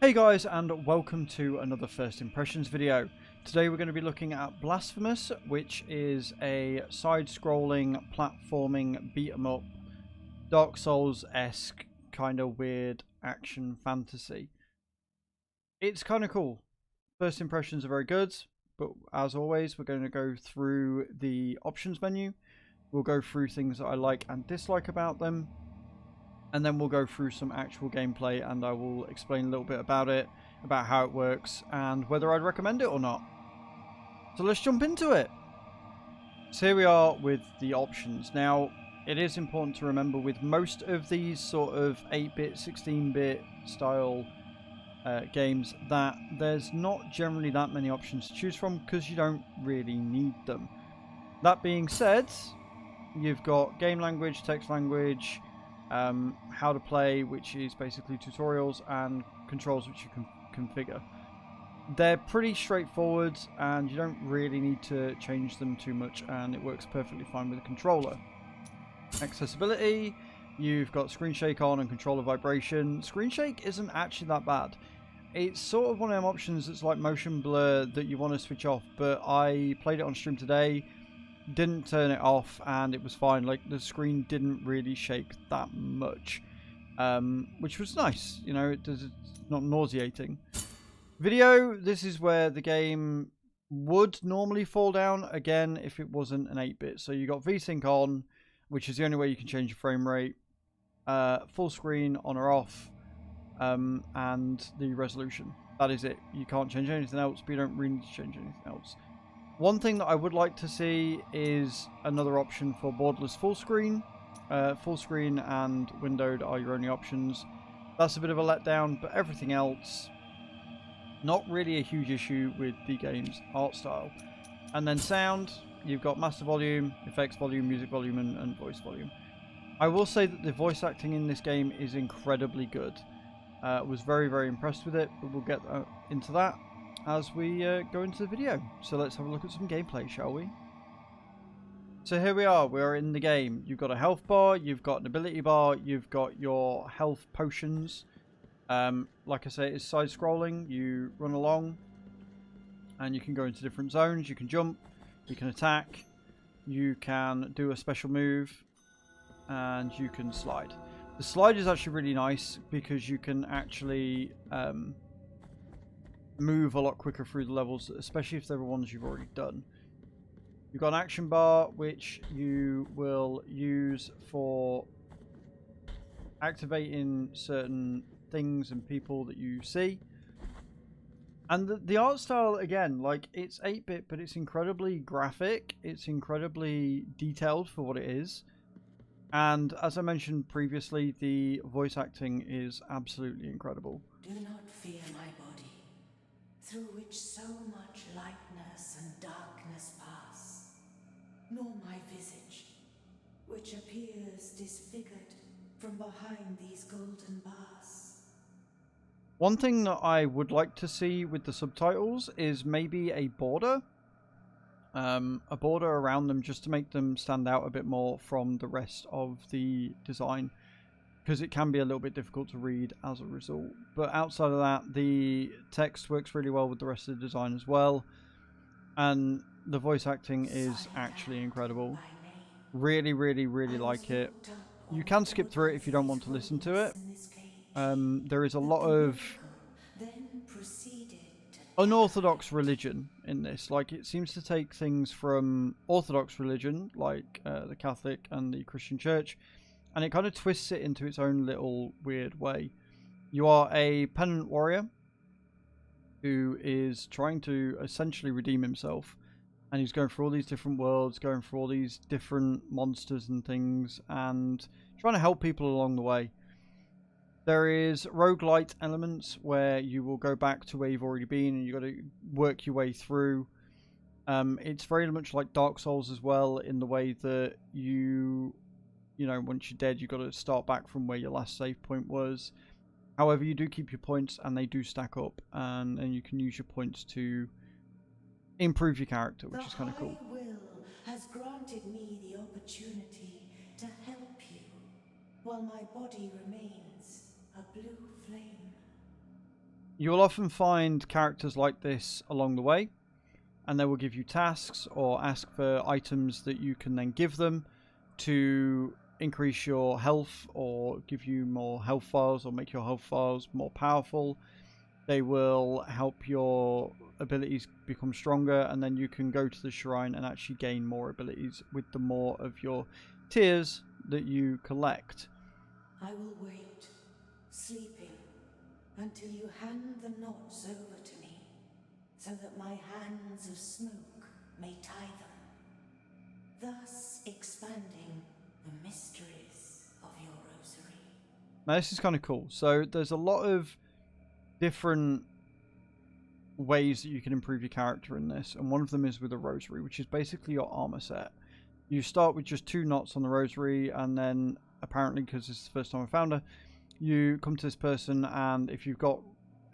Hey guys, and welcome to another First Impressions video. Today we're going to be looking at Blasphemous, which is a side-scrolling, platforming, beat-em-up, Dark Souls-esque, kind of weird action fantasy. It's kind of cool. First impressions are very good, but as always we're going to go through the options menu. We'll go through things that I like and dislike about them, and then we'll go through some actual gameplay and I will explain a little bit about it, about how it works and whether I'd recommend it or not. So let's jump into it. So here we are with the options. Now it is important to remember with most of these sort of 8-bit, 16-bit style games that there's not generally that many options to choose from because you don't really need them. That being said, you've got game language, text language, how to play, which is basically tutorials, and controls, which you can configure. They're pretty straightforward and you don't really need to change them too much, and it works perfectly fine with a controller. Accessibility, you've got screen shake on and controller vibration. Screen shake isn't actually that bad. It's sort of one of them options that's like motion blur that you want to switch off, but I played it on stream today, didn't turn it off, and it was fine. Like, the screen didn't really shake that much, which was nice. You know, it's not nauseating. Video, this is where the game would normally fall down again if it wasn't an 8-bit. So you got VSync on, which is the only way you can change your frame rate, full screen on or off, and the resolution. That is it. You can't change anything else, but you don't really need to change anything else. One thing that I would like to see is another option for borderless full screen. Full screen and windowed are your only options. That's a bit of a letdown, but everything else, not really a huge issue with the game's art style. And then sound, you've got master volume, effects volume, music volume, and voice volume. I will say that the voice acting in this game is incredibly good. Was very, very impressed with it, but we'll get into that as we go into the video. So let's have a look at some gameplay, shall we? So here we are in the game. You've got a health bar, you've got an ability bar, you've got your health potions. Like I say, it's side scrolling. You run along and you can go into different zones. You can jump, you can attack, you can do a special move, and you can slide. The slide is actually really nice because you can actually move a lot quicker through the levels, especially if they're ones you've already done. You've got an action bar which you will use for activating certain things and people that you see. And the art style, again, like, it's 8-bit, but it's incredibly graphic. It's incredibly detailed for what it is. And as I mentioned previously, the voice acting is absolutely incredible. Do not fear my body, through which so much lightness and darkness pass, nor my visage, which appears disfigured from behind these golden bars. One thing that I would like to see with the subtitles is maybe a border around them, just to make them stand out a bit more from the rest of the design, because it can be a little bit difficult to read as a result. But outside of that, the text works really well with the rest of the design as well, and the voice acting is actually incredible. Really, really, really like it. You can skip through it if you don't want to listen to it. There is a lot of unorthodox religion in this. Like, it seems to take things from orthodox religion, like the Catholic and the Christian Church, and it kind of twists it into its own little weird way. You are a penitent warrior who is trying to essentially redeem himself, and he's going through all these different worlds, going through all these different monsters and things, and trying to help people along the way. There is roguelite elements where you will go back to where you've already been and you've got to work your way through. It's very much like Dark Souls as well, in the way that you know, once you're dead, you've got to start back from where your last save point was. However, you do keep your points and they do stack up, and you can use your points to improve your character, which is kind of cool. The High Will has granted me the opportunity to help you, while my body remains a blue flame. You will often find characters like this along the way, and they will give you tasks or ask for items that you can then give them to increase your health or give you more health files or make your health files more powerful. They will help your abilities become stronger, and then you can go to the shrine and actually gain more abilities with the more of your tiers that you collect. I will wait, sleeping, until you hand the knots over to me, so that my hands of smoke may tie them, thus expanding the mysteries of your rosary. Now this is kind of cool. So there's a lot of different ways that you can improve your character in this, and one of them is with a rosary, which is basically your armor set. You start with just 2 knots on the rosary, and then apparently, because this is the first time I found her, you come to this person, and if you've got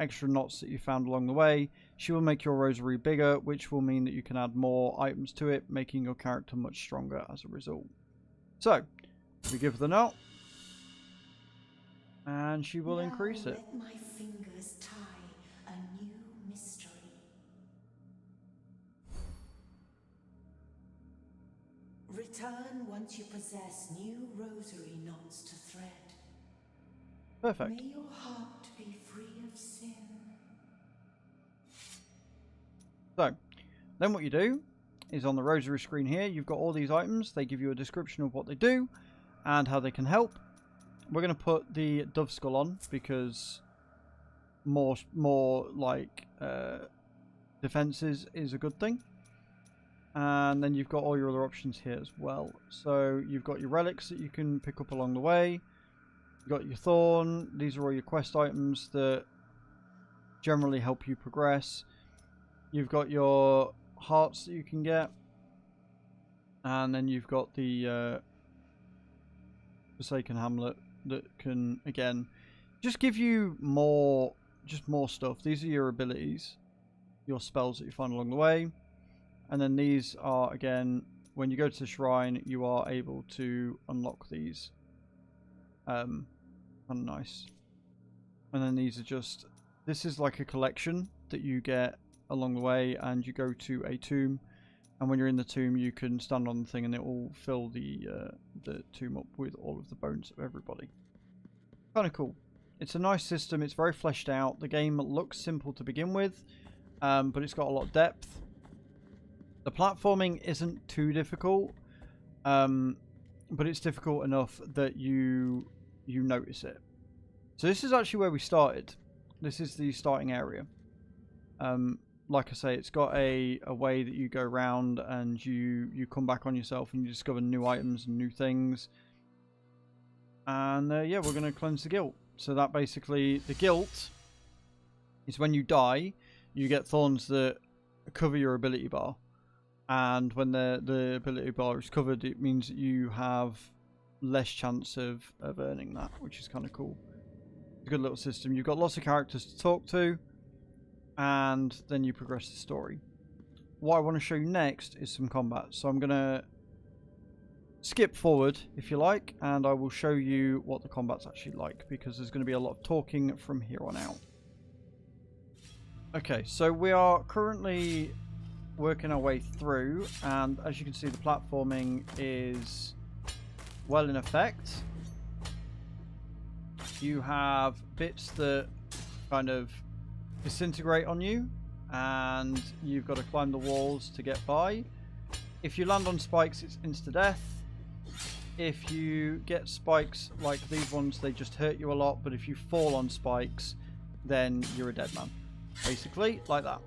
extra knots that you found along the way, she will make your rosary bigger, which will mean that you can add more items to it, making your character much stronger as a result. So we give the knot, and she will increase it. Let my fingers tie a new mystery. Return once you possess new rosary knots to thread. Perfect. May your heart be free of sin. So then what you do is on the rosary screen here, you've got all these items. They give you a description of what they do and how they can help. We're going to put the dove skull on because more like defenses is a good thing. And then you've got all your other options here as well. So you've got your relics that you can pick up along the way. You've got your thorn. These are all your quest items that generally help you progress. You've got your hearts that you can get. And then you've got the Forsaken Hamlet that can, again, just give you more stuff. These are your abilities, your spells that you find along the way. And then these are, again, when you go to the shrine, you are able to unlock these. Kind of nice. And then these are just, this is like a collection that you get along the way, and you go to a tomb. And when you're in the tomb, you can stand on the thing, and it will fill the tomb up with all of the bones of everybody. Kind of cool. It's a nice system. It's very fleshed out. The game looks simple to begin with, but it's got a lot of depth. The platforming isn't too difficult, but it's difficult enough that you notice it. So this is actually where we started. This is the starting area. Like I say, it's got a way that you go around, and you come back on yourself, and you discover new items and new things. And yeah, we're going to cleanse the guilt. So that basically, the guilt is when you die, you get thorns that cover your ability bar. And when the ability bar is covered, it means that you have less chance of earning that, which is kind of cool. It's a good little system. You've got lots of characters to talk to, and then you progress the story. What I want to show you next is some combat. So I'm going to skip forward, if you like, and I will show you what the combat's actually like, because there's going to be a lot of talking from here on out. Okay, so we are currently working our way through, and as you can see, the platforming is well in effect. You have bits that kind of disintegrate on you, and you've got to climb the walls to get by. If you land on spikes, it's insta-death. If you get spikes like these ones, they just hurt you a lot, but if you fall on spikes, then you're a dead man. Basically, like that.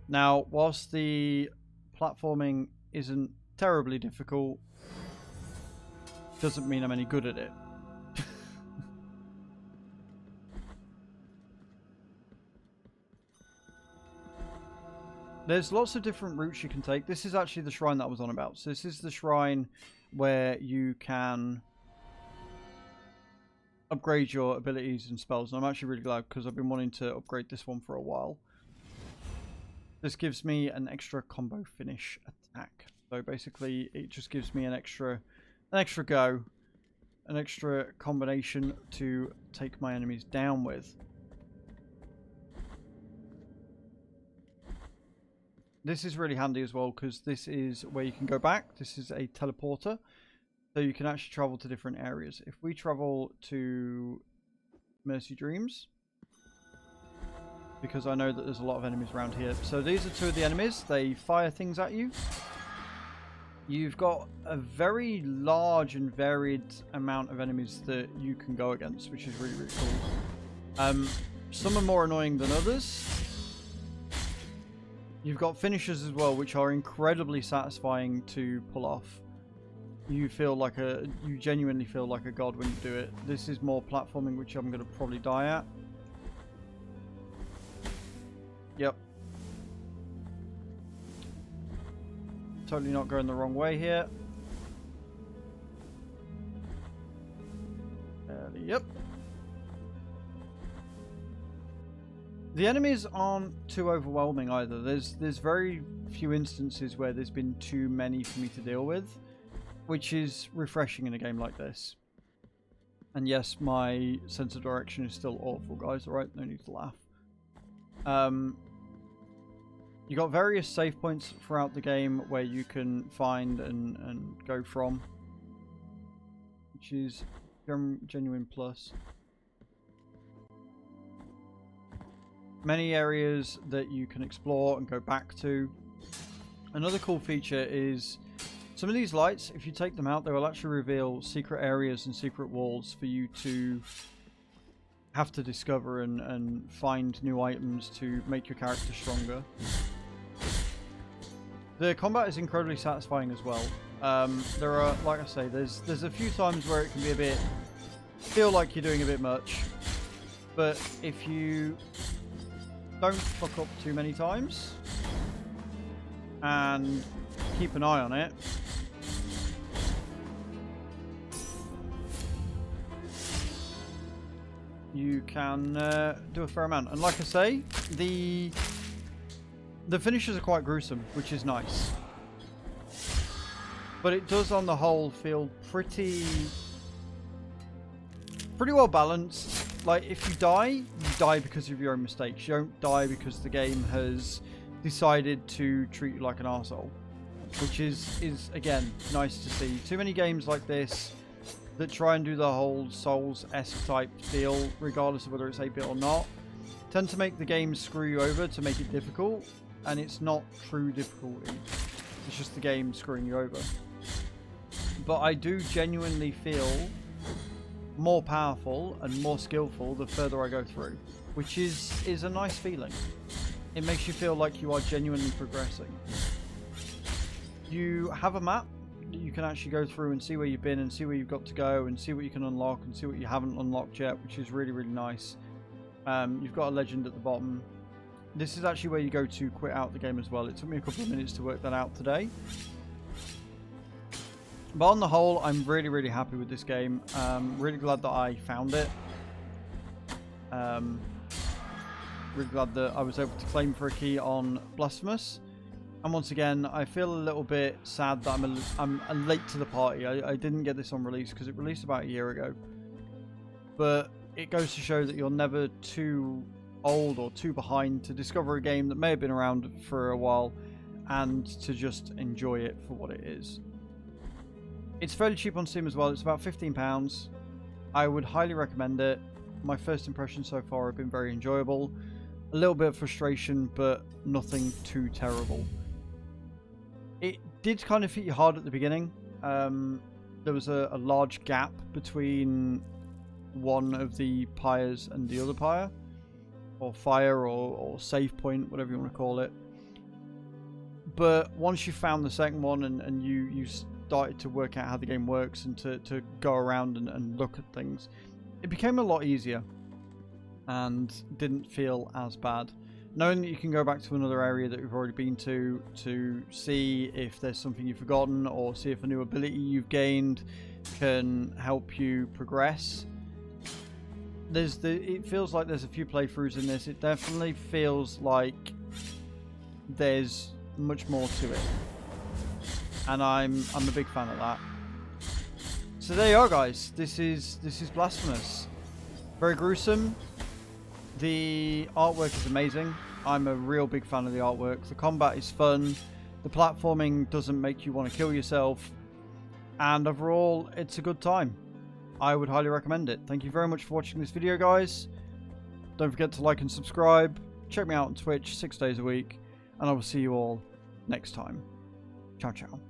Now, whilst the platforming isn't terribly difficult, doesn't mean I'm any good at it. There's lots of different routes you can take. This is actually the shrine that I was on about. So this is the shrine where you can upgrade your abilities and spells. And I'm actually really glad, because I've been wanting to upgrade this one for a while. This gives me an extra combo finish attack. So basically, it just gives me an extra go. an extra combination to take my enemies down with. This is really handy as well because this is where you can go back. This is a teleporter, so you can actually travel to different areas. If we travel to Mercy Dreams, because I know that there's a lot of enemies around here. So these are two of the enemies. They fire things at you. You've got a very large and varied amount of enemies that you can go against, which is really, really cool. Some are more annoying than others. You've got finishers as well, which are incredibly satisfying to pull off. You genuinely feel like a god when you do it. This is more platforming, which I'm going to probably die at. Yep. Totally not going the wrong way here. Yep. The enemies aren't too overwhelming either. There's very few instances where there's been too many for me to deal with, which is refreshing in a game like this. And yes, my sense of direction is still awful, guys. Alright, no need to laugh. You got various save points throughout the game where you can find and go from, which is genuine plus. Many areas that you can explore and go back to. Another cool feature is some of these lights, if you take them out, they will actually reveal secret areas and secret walls for you to have to discover and find new items to make your character stronger. The combat is incredibly satisfying as well. There are, like I say, there's a few times where it can be feel like you're doing a bit much, but if you don't fuck up too many times and keep an eye on it, you can do a fair amount. And like I say, the finishers are quite gruesome, which is nice. But it does, on the whole, feel pretty well balanced. Like, if you die because of your own mistakes. You don't die because the game has decided to treat you like an arsehole. Which is again, nice to see. Too many games like this that try and do the whole Souls-esque type deal, regardless of whether it's 8-bit or not, tend to make the game screw you over to make it difficult. And it's not true difficulty. It's just the game screwing you over. But I do genuinely feel more powerful and more skillful the further I go through, which is a nice feeling. It makes you feel like you are genuinely progressing. You have a map that you can actually go through and see where you've been and see where you've got to go and see what you can unlock and see what you haven't unlocked yet, which is really, really nice. You've got a legend at the bottom. This is actually where you go to quit out the game as well. It took me a couple of minutes to work that out today. But on the whole, I'm really, really happy with this game. Really glad that I found it. Really glad that I was able to claim for a key on Blasphemous. And once again, I feel a little bit sad that I'm late to the party. I didn't get this on release because it released about a year ago. But it goes to show that you're never too old or too behind to discover a game that may have been around for a while and to just enjoy it for what it is. It's fairly cheap on Steam as well. It's about £15. I would highly recommend it. My first impressions so far have been very enjoyable. A little bit of frustration, but nothing too terrible. It did kind of hit you hard at the beginning. There was a large gap between one of the pyres and the other pyre, or fire, or save point, whatever you want to call it. But once you found the second one and you started to work out how the game works and to go around and look at things, it became a lot easier and didn't feel as bad. Knowing that you can go back to another area that you've already been to see if there's something you've forgotten or see if a new ability you've gained can help you progress. It feels like there's a few playthroughs in this. It definitely feels like there's much more to it, and I'm a big fan of that. So there you are, guys. This is Blasphemous. Very gruesome. The artwork is amazing. I'm a real big fan of the artwork. The combat is fun. The platforming doesn't make you want to kill yourself. And overall, it's a good time. I would highly recommend it. Thank you very much for watching this video, guys. Don't forget to like and subscribe. Check me out on Twitch 6 days a week. And I will see you all next time. Ciao, ciao.